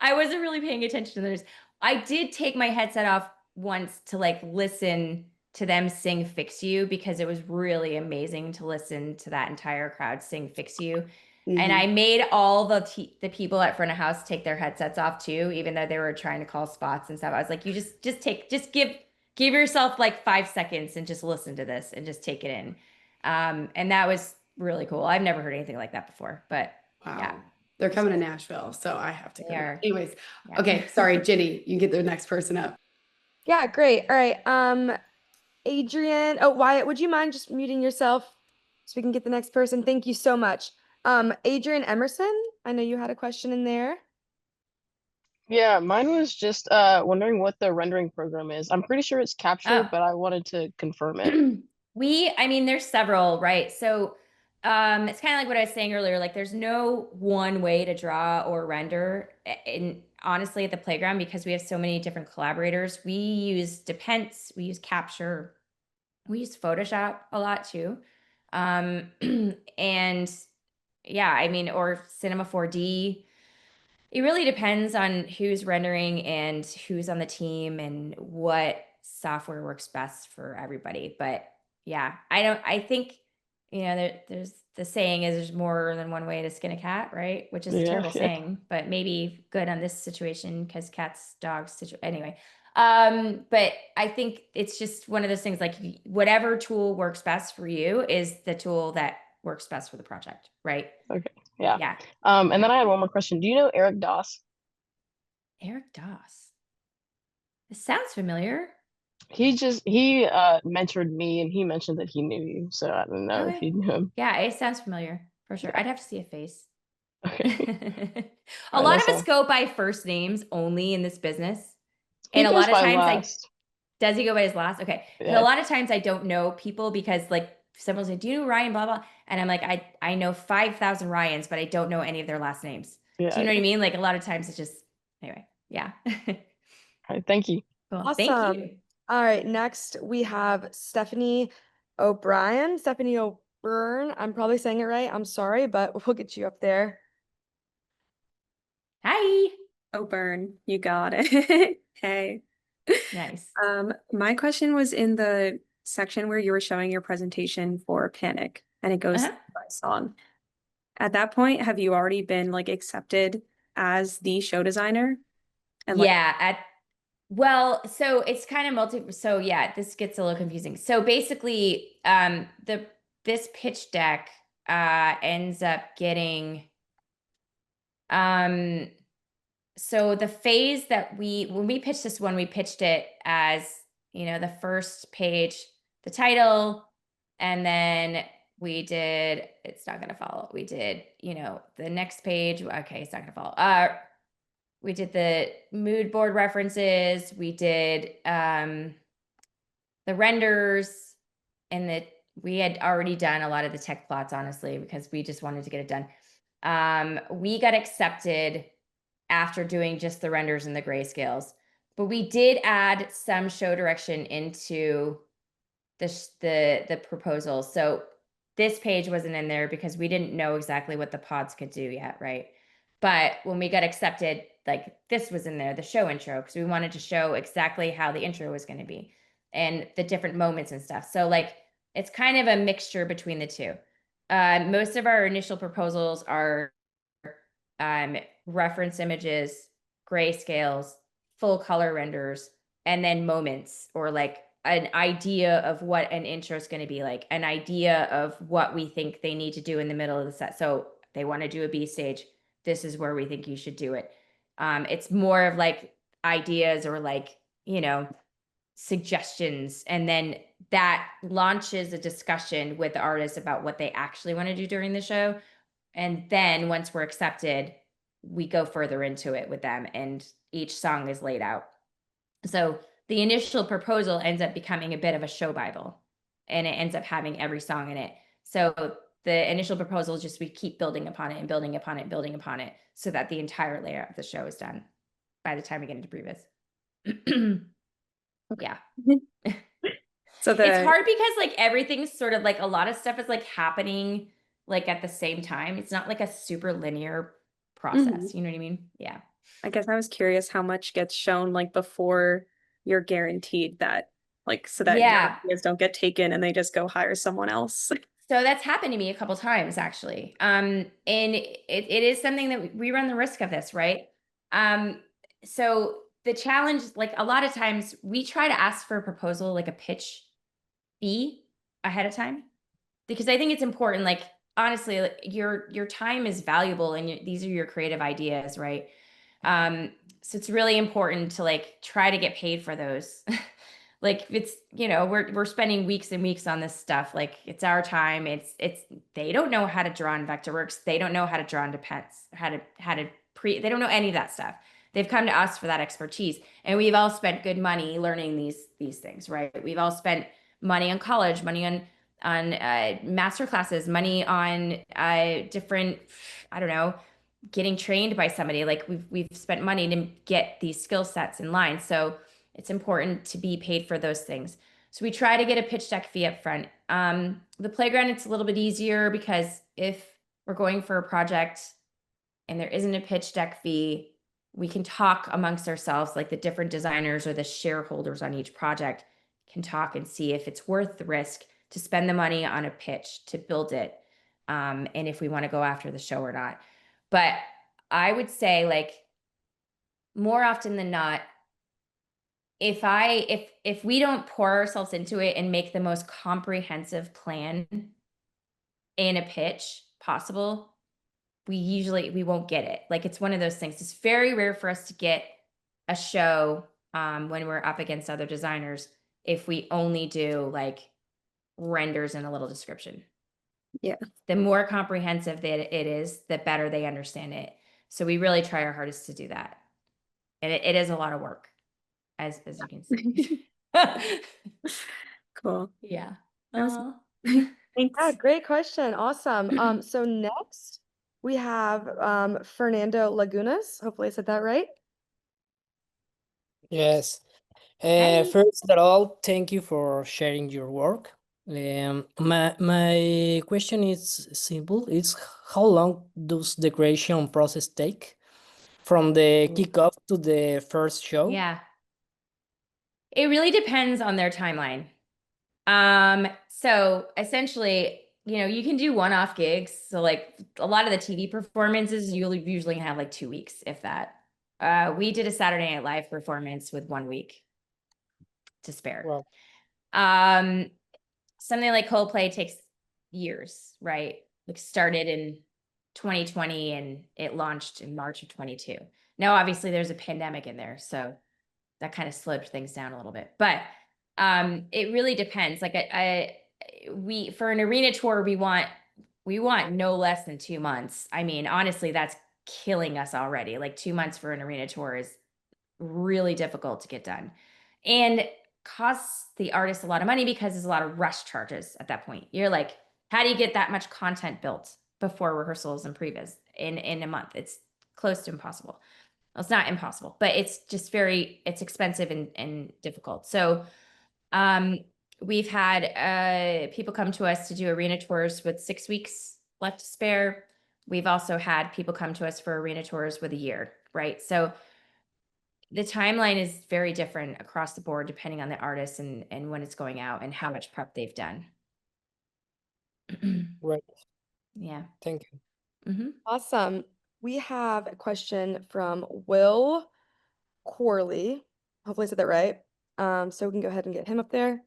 I wasn't really paying attention to this. I did take my headset off once to like listen to them sing Fix You because it was really amazing to listen to that entire crowd sing Fix You. And Mhm. I made all the people at front of house take their headsets off too, even though they were trying to call spots and stuff. I was like, you just give yourself like 5 seconds and just listen to this and just take it in. And that was really cool. I've never heard anything like that before, but Wow. yeah, They're coming to Nashville, so I have to they go. are. Anyways, Yeah. okay, sorry, Ginny, you get the next person up. Yeah, great. All right. Adrian. Oh, Wyatt, would you mind just muting yourself so we can get the next person? Thank you so much. Adrian Emerson, I know you had a question in there. Yeah, mine was just wondering what the rendering program is. I'm pretty sure it's Capture, Oh. but I wanted to confirm it. There's several, right? So it's kind of like what I was saying earlier, like there's no one way to draw or render in honestly at the playground because we have so many different collaborators. We use Depends, we use Capture, we use Photoshop a lot too. And yeah, or Cinema 4D. It really depends on who's rendering and who's on the team and what software works best for everybody. But yeah, I think, there's the saying is there's more than one way to skin a cat, right? Which is a Yeah, terrible yeah. saying, but maybe good on this situation because cats, dogs, anyway. But I think it's just one of those things like whatever tool works best for you is the tool that works best for the project, right? Okay. Yeah. Yeah. And then I had one more question. Do you know Eric Doss? Eric Doss. It sounds familiar. He mentored me and he mentioned that he knew you. So I don't know if Okay. you knew him. Yeah, it sounds familiar for sure. Yeah. I'd have to see a face. Okay. A All right, lot that's of us all. go by first names only in this business. He And a goes lot of by times last. does he go by his last? Okay. Because a Yeah. lot of times I don't know people because like someone will say, do you know Ryan, blah, blah. And I'm like, I know 5,000 Ryans, but I don't know any of their last names. Do Yeah. you know what I mean? Like a lot of times it's just, anyway. Yeah. All right, thank you. Cool. Thank Awesome. you. All right, next we have Stephanie O'Brien, Stephanie O'Byrne. I'm probably saying it right. I'm sorry, but we'll get you up there. Hi. O'Byrne, you got it. Hey. Nice. My question was in the section where you were showing your presentation for Panic, and it goes Uh-huh. by song. At that point, have you already been like accepted as the show designer? And like, Yeah, so it's kind of so yeah, this gets a little confusing. So basically, this pitch deck ends up getting so the phase that when we pitched this one, we pitched it as, the first page, the title, and then it's not gonna follow. We did, the next page. Okay, it's not gonna follow. We did the mood board references. We did the renders, and we had already done a lot of the tech plots, honestly, because we just wanted to get it done. We got accepted after doing just the renders and the grayscales, but we did add some show direction into the proposal. So this page wasn't in there because we didn't know exactly what the pods could do yet, right? But when we got accepted, like this was in there, the show intro, because we wanted to show exactly how the intro was going to be and the different moments and stuff. So like it's kind of a mixture between the two. Most of our initial proposals are reference images, grayscales, full color renders, and then moments or like an idea of what an intro is going to be like, an idea of what we think they need to do in the middle of the set. So they want to do a B stage. This is where we think you should do it. It's more of like ideas or like, suggestions. And then that launches a discussion with the artist about what they actually want to do during the show. And then once we're accepted, we go further into it with them and each song is laid out. So the initial proposal ends up becoming a bit of a show Bible, and it ends up having every song in it. So the initial proposal is just we keep building upon it and building upon it, building upon it, so that the entire layout of the show is done by the time we get into previs. Yeah. So It's hard because like everything's sort of like a lot of stuff is like happening like at the same time. It's not like a super linear process. You know what I mean? Yeah. I guess I was curious how much gets shown like before you're guaranteed that, like, so that your Yeah. ideas don't get taken and they just go hire someone else. So that's happened to me a couple times actually. And it is something that we run the risk of this, right? So the challenge, like a lot of times we try to ask for a proposal, like a pitch fee ahead of time, because I think it's important. Like honestly, like, your time is valuable, and these are your creative ideas, right? So it's really important to like try to get paid for those. Like it's, you know, we're spending weeks and weeks on this stuff. Like it's our time. It's they don't know how to draw in Vectorworks. They don't know how to draw into Pets, they don't know any of that stuff. They've come to us for that expertise, and we've all spent good money learning these things, right? We've all spent money on college, money on master classes, money on different, I don't know, getting trained by somebody. Like we've spent money to get these skill sets in line. So it's important to be paid for those things. So we try to get a pitch deck fee up front. The playground, it's a little bit easier because if we're going for a project and there isn't a pitch deck fee, we can talk amongst ourselves, like the different designers or the shareholders on each project can talk and see if it's worth the risk to spend the money on a pitch to build it, and if we want to go after the show or not. But I would say, like, more often than not, if we don't pour ourselves into it and make the most comprehensive plan in a pitch possible, we won't get it. Like it's one of those things. It's very rare for us to get a show when we're up against other designers if we only do like renders and a little description. Yeah. The more comprehensive that it is, the better they understand it. So we really try our hardest to do that. And it is a lot of work, as you can see. Cool. Yeah. That was- Uh, Thanks. Yeah, great question. Awesome. So next we have Fernando Lagunas. Hopefully I said that right. Yes. Hi. First of all, thank you for sharing your work. My question is simple. It's how long does the creation process take from the kickoff to the first show? Yeah. It really depends on their timeline. So essentially, you know, you can do one-off gigs. So like a lot of the TV performances, you'll usually have like 2 weeks, if that. We did a Saturday Night Live performance with 1 week to spare. Wow. Something like Coldplay takes years, right? Like started in 2020 and it launched in March of 22. Now, obviously there's a pandemic in there, so that kind of slowed things down a little bit, but it really depends. Like we for an arena tour, we want no less than 2 months. I mean, honestly, that's killing us already. Like 2 months for an arena tour is really difficult to get done, and costs the artist a lot of money because there's a lot of rush charges at that point. You're like, how do you get that much content built before rehearsals and previs in a month? It's close to impossible. Well, it's not impossible, but it's just it's expensive and difficult. So we've had people come to us to do arena tours with 6 weeks left to spare. We've also had people come to us for arena tours with a year, right? So the timeline is very different across the board depending on the artist and when it's going out and how much prep they've done. Right. Yeah. Thank you. Awesome. We have a question from Will Corley. Hopefully I said that right. So we can go ahead and get him up there.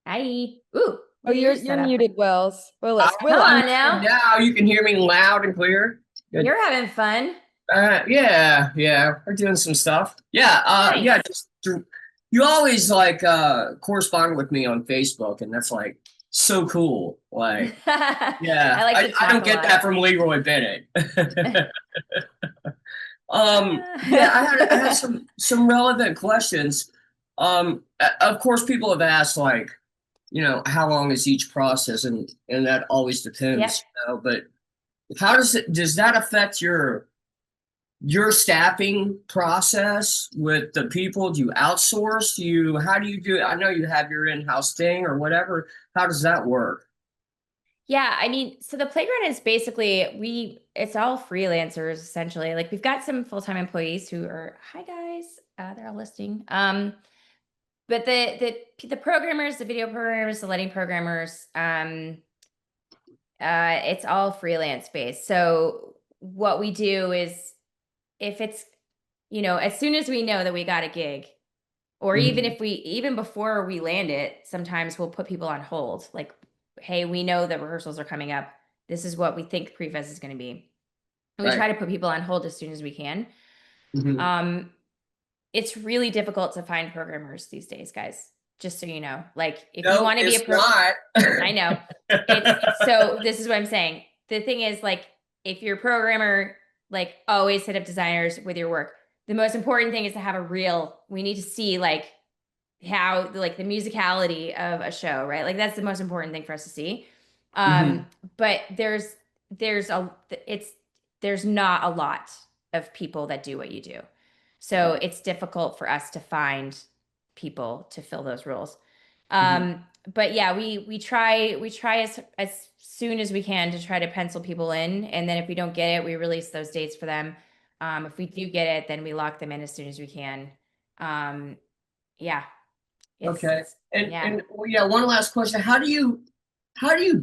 Hi. Ooh. Oh, you're muted, Willis. Willis. Come on now. Now you can hear me loud and clear. Good. You're having fun. Yeah, we're doing some stuff. Yeah, Nice. yeah. You always like correspond with me on Facebook, and that's like so cool. Like, yeah, I like to I don't talk a get lot. that from Leroy Bennett. Yeah, I had some relevant questions. Of course, people have asked like, how long is each process, and that always depends, but how does that affect your staffing process with the people? Do you outsource? How do you do it? I know you have your in-house thing or whatever. How does that work? Yeah, I mean, so the playground is basically it's all freelancers essentially. Like we've got some full-time employees who are, hi guys, they're all listening. But the programmers, the video programmers, the lighting programmers, it's all freelance based. So what we do is if it's, as soon as we know that we got a gig, or even before we land it, sometimes we'll put people on hold. Like, hey, we know that rehearsals are coming up. This is what we think Prefest is going to be. And we try to put people on hold as soon as we can. It's really difficult to find programmers these days, guys. Just so you know, like if you want to be a I know. So this is what I'm saying. The thing is, like, if you're a programmer, like always hit up designers with your work. The most important thing is to have we need to see like how like the musicality of a show, right? Like that's the most important thing for us to see. But there's not a lot of people that do what you do. So it's difficult for us to find people to fill those roles. But yeah, we try as soon as we can to try to pencil people in. And then if we don't get it, we release those dates for them. If we do get it, then we lock them in as soon as we can. Yeah. Okay. And one last question. How do you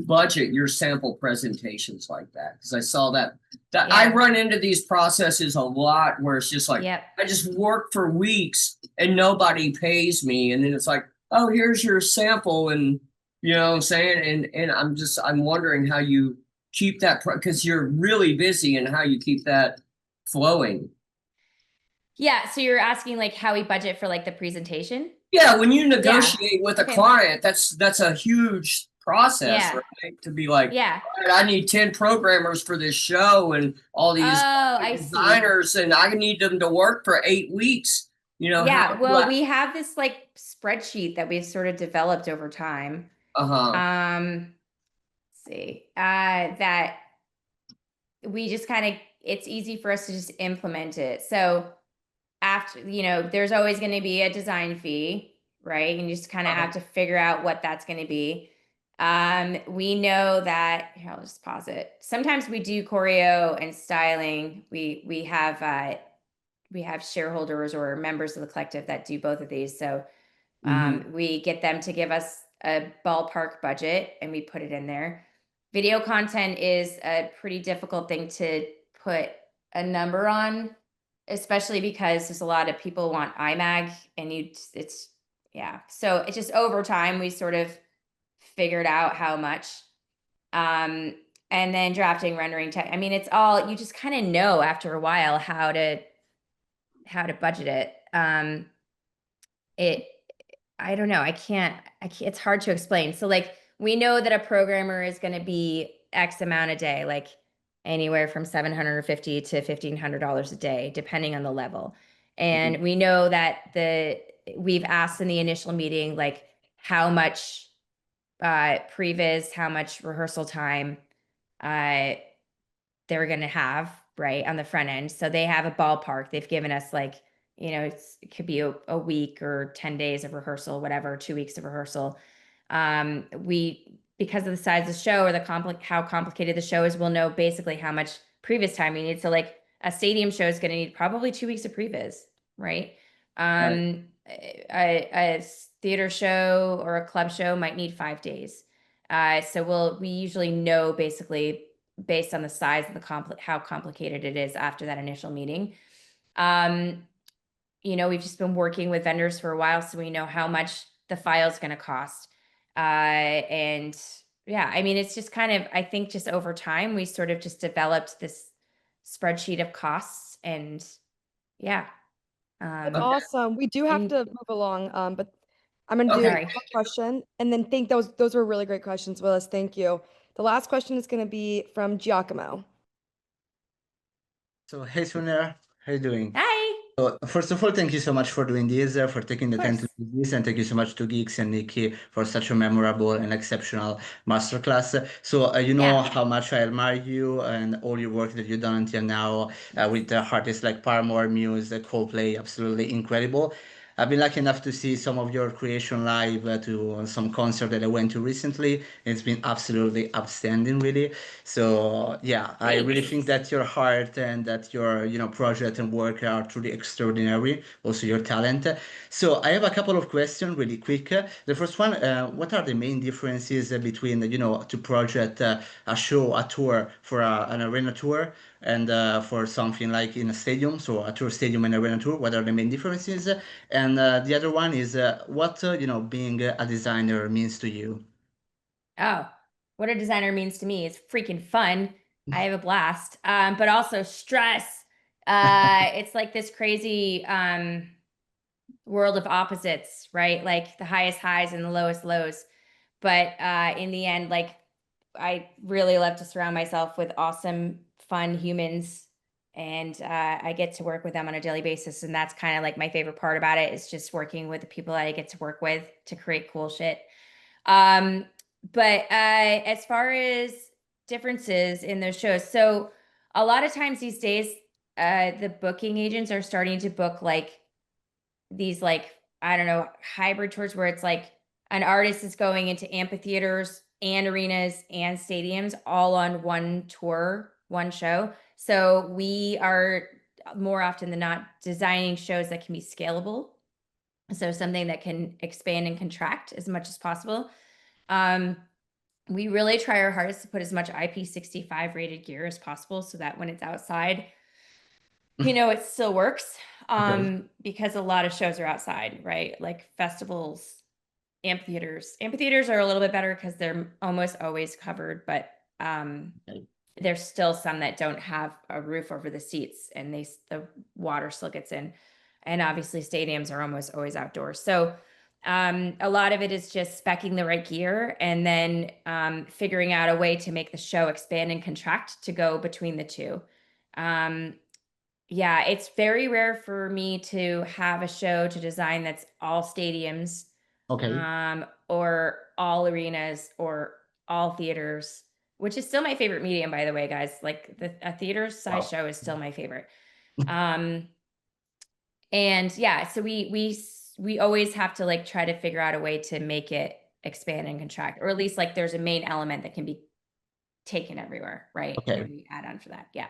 budget your sample presentations like that? Because I saw that I run into these processes a lot where it's just like, I just work for weeks and nobody pays me. And then it's like, oh, here's your sample. And you know what I'm saying? And I'm wondering how you keep that, because you're really busy, and how you keep that flowing. Yeah. So you're asking like how we budget for like the presentation? Yeah, when you negotiate with a client, that's a huge process, right? To be like, all right, I need 10 programmers for this show and all these designers, and I need them to work for 8 weeks. Well, we have this like spreadsheet that we've sort of developed over time. Let's see, that we just kind of, it's easy for us to just implement it. So after, there's always going to be a design fee, right? And you just kind of have to figure out what that's going to be. We know that, here, I'll just pause it. Sometimes we do choreo and styling. We have shareholders or members of the collective that do both of these. So we get them to give us a ballpark budget and we put it in there. Video content is a pretty difficult thing to put a number on, especially because there's a lot of people want IMAG and so it's just over time we sort of figured out how much. And then drafting, rendering, I mean, it's all, you just kind of know after a while how to budget it. I don't know. I can't, it's hard to explain. So like, we know that a programmer is going to be X amount a day, like anywhere from $750 to $1,500 a day, depending on the level. And we know that we've asked in the initial meeting, like how much previs, how much rehearsal time they're going to have, right, on the front end. So they have a ballpark. They've given us like, it could be a week or 10 days of rehearsal, whatever, 2 weeks of rehearsal. Because of the size of the show or how complicated the show is, we'll know basically how much previs time we need. So like a stadium show is going to need probably 2 weeks of previs, right? A theater show or a club show might need 5 days. So we usually know basically based on the size of how complicated it is after that initial meeting. We've just been working with vendors for a while, so we know how much the file is going to cost. And yeah, I mean, it's just kind of, I think just over time, we sort of just developed this spreadsheet of costs and yeah. That's awesome. We do have to move along, but I'm going to do a question and then those were really great questions, Willis. Thank you. The last question is going to be from Giacomo. So, hey, Sonia. How you doing? Hi. So first of all, thank you so much for doing this, for taking the Of time to course. do this, and thank you so much to Geeks and Nikki for such a memorable and exceptional masterclass. So you know Yeah. how much I admire you and all your work that you've done until now with artists like Paramore, Muse, Coldplay, absolutely incredible. I've been lucky enough to see some of your creation live to some concert that I went to recently. It's been absolutely outstanding, really. So yeah, I really Thanks. think that your heart and that your project and work are truly extraordinary. Also your talent. So I have a couple of questions really quick. The first one, what are the main differences between to project a show, a tour for an arena tour and for something like in a stadium, so a tour stadium and arena tour? What are the main differences? And the other one is what being a designer means to you. Oh, what a designer means to me is freaking fun. I have a blast. But also stress. It's like this crazy world of opposites, right? Like the highest highs and the lowest lows. But in the end, like I really love to surround myself with awesome, fun humans. And I get to work with them on a daily basis. And that's kind of like my favorite part about it is just working with the people that I get to work with to create cool shit. But as far as differences in those shows, so a lot of times these days, the booking agents are starting to book like these like, I don't know, hybrid tours where it's like an artist is going into amphitheaters and arenas and stadiums all on one tour, one show. So we are more often than not designing shows that can be scalable. So something that can expand and contract as much as possible. We really try our hardest to put as much IP65 rated gear as possible so that when it's outside, it still works. Because a lot of shows are outside, right? Like festivals, amphitheaters. Amphitheaters are a little bit better because they're almost always covered, but there's still some that don't have a roof over the seats and the water still gets in. And obviously stadiums are almost always outdoors. So a lot of it is just speccing the right gear and then figuring out a way to make the show expand and contract to go between the two. Yeah, it's very rare for me to have a show to design that's all stadiums, or all arenas or all theaters, which is still my favorite medium, by the way, guys. Like a theater size show is still my favorite. And yeah, so we always have to like try to figure out a way to make it expand and contract, or at least like there's a main element that can be taken everywhere, right? Okay. And we add on for that. Yeah.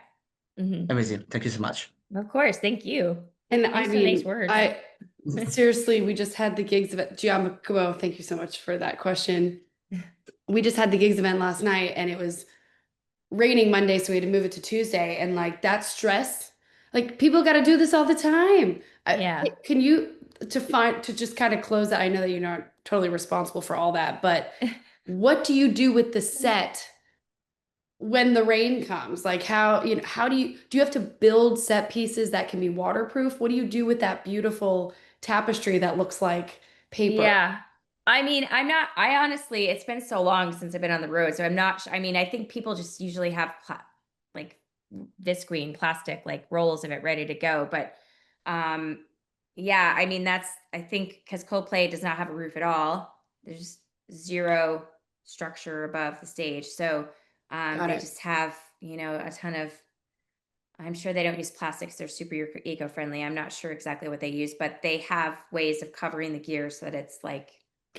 Amazing. Thank you so much. Of course. Thank you. And Thanks I for the mean, nice words. seriously, we just had the gigs event. Giacomo, thank you so much for that question. We just had the gigs event last night and it was raining Monday, so we had to move it to Tuesday. And like that stress, like people got to do this all the time. Yeah. Can you to just kind of close that? I know that you're not totally responsible for all that, but what do you do with the set when the rain comes? Like how do you have to build set pieces that can be waterproof? What do you do with that beautiful tapestry that looks like paper? Yeah. I mean, I honestly, it's been so long since I've been on the road. So I mean, I think people just usually have like visqueen plastic, like rolls of it ready to go. But yeah, I mean, I think because Coldplay does not have a roof at all. There's zero structure above the stage. So they just have, a ton of, I'm sure they don't use plastics. They're super eco-friendly. I'm not sure exactly what they use, but they have ways of covering the gear so that it's like.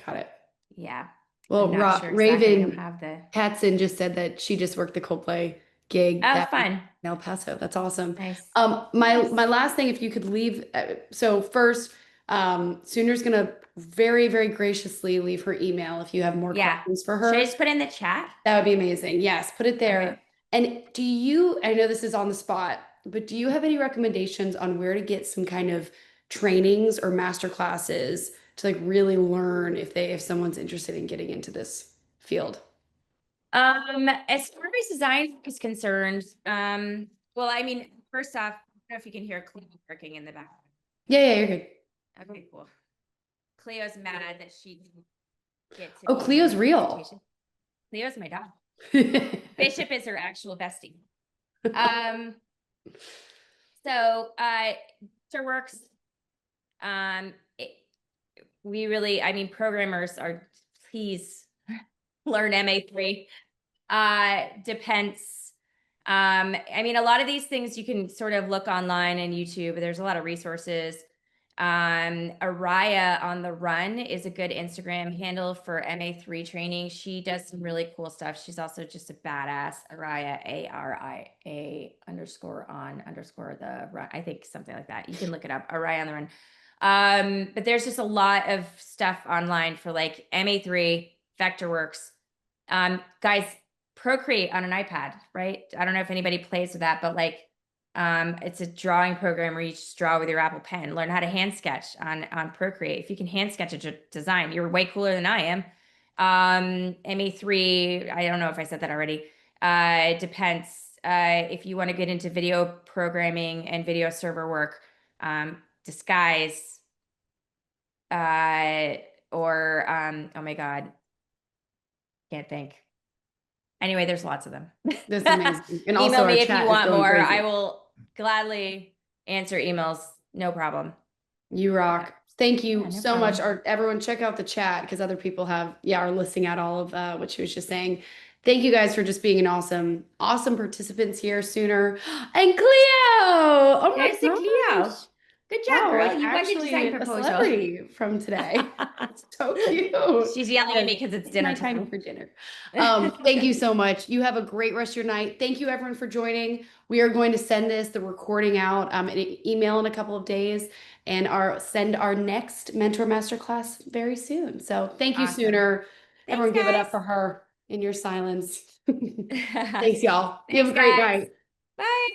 Got it. Yeah. Well, Sure Raven have the Katzen just said that she just worked the Coldplay gig. Oh, fun. In El Paso. That's awesome. Nice. My last thing, if you could leave. So first, Soonar's gonna very, very graciously leave her email if you have more questions for her. Should I just put in the chat? That would be amazing. Yes, put it there. Okay. And I know this is on the spot, but do you have any recommendations on where to get some kind of trainings or master classes to like really learn if someone's interested in getting into this field? As far as design is concerned, well, I mean, first off, I don't know if you can hear Cleo working in the background. Yeah, you're good. Okay, cool. Cleo's mad that she didn't get to. Oh, Cleo's real. Cleo's my dog. Bishop is her actual bestie. So, Masterworks, we really, I mean, programmers are, please learn MA3. Depends. I mean, a lot of these things you can sort of look online and YouTube. There's a lot of resources. Araya on the Run is a good Instagram handle for MA3 training. She does some really cool stuff. She's also just a badass. Araya, ARIA _ the run. I think something like that. You can look it up. Araya on the Run. But there's just a lot of stuff online for like MA3, Vectorworks. Guys, Procreate on an iPad, right? I don't know if anybody plays with that, but like, it's a drawing program where you just draw with your Apple Pen. Learn how to hand sketch on Procreate. If you can hand sketch a design, you're way cooler than I am. MA3, I don't know if I said that already. It depends. If you want to get into video programming and video server work, Disguise, or oh my God, can't think. Anyway, there's lots of them. That's amazing. And also email our me if chat you is want going more. crazy. I will gladly answer emails. No problem. You rock. Thank you Yeah, no so much. problem. Everyone check out the chat because other people are listing out all of what she was just saying. Thank you guys for just being an awesome participants here sooner. And Cleo! Oh my There's the Cleo. gosh. Good job, Wow, girl. like You won the actually design a proposal. celebrity from today. It's so cute. She's yelling at me because it's dinner my time time. for dinner. Thank you so much. You have a great rest of your night. Thank you everyone for joining. We are going to send the recording out in an email in a couple of days and send our next mentor masterclass very soon. So thank you, Awesome. Sooner. Everyone give it up guys. for her in your silence. Thanks, y'all. You have a Thanks, great guys. night. Bye.